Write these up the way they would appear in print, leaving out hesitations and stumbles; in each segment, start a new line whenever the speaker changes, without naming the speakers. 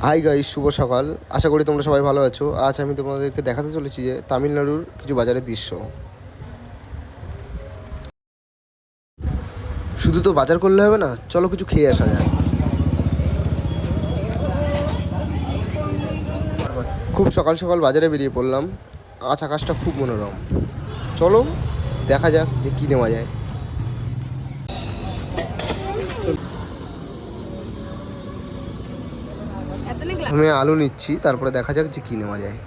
Hi guys, শুভ সকাল। আশা করি তোমরা সবাই ভালো আছো। আজ আমি তোমাদেরকে দেখাতে চলেছি যে তামিলনাড়ুর কিছু বাজারের দৃশ্য। শুধু তো বাজার করলে হবে না, চলো কিছু খেয়ে আসা যায়। খুব সকাল সকাল বাজারে বেরিয়ে পড়লাম। আজ আকাশটা খুব মনোরম। চলো দেখা যাক যে কী নেওয়া যায়। আমি আলু নিচ্ছি, তারপরে দেখা যাক যে কী নেওয়া যায়।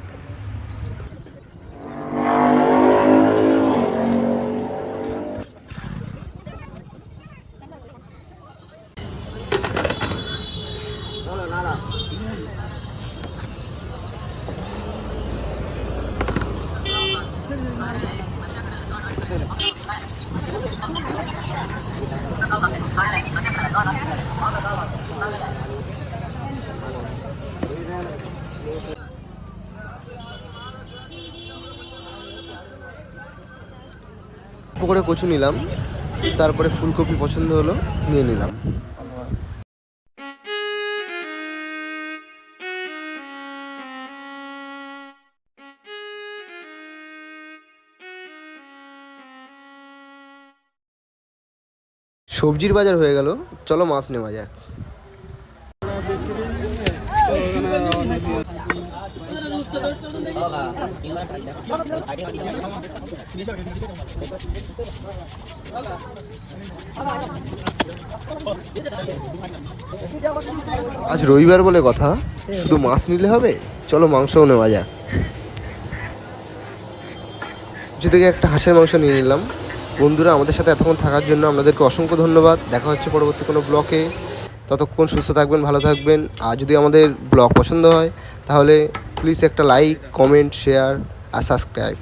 করে কচু নিলাম, তারপরে ফুলকপি পছন্দ হলো, নিয়ে নিলাম। সবজির বাজার হয়ে গেল, চলো মাছ নেওয়া যাক। আজ রবিবার বলে কথা, শুধু মাছ নিলে হবে, চলো মাংসও নেওয়া যাক। যে থেকে একটা হাঁসের মাংস নিয়ে নিলাম। বন্ধুরা, আমাদের সাথে এতক্ষণ থাকার জন্য আপনাদেরকে অসংখ্য ধন্যবাদ। দেখা হচ্ছে পরবর্তী কোনো ব্লগে। ততক্ষণ সুস্থ থাকবেন, ভালো থাকবেন। আর যদি আমাদের ব্লগ পছন্দ হয় তাহলে প্লিজ একটা লাইক, কমেন্ট, শেয়ার আর সাবস্ক্রাইব।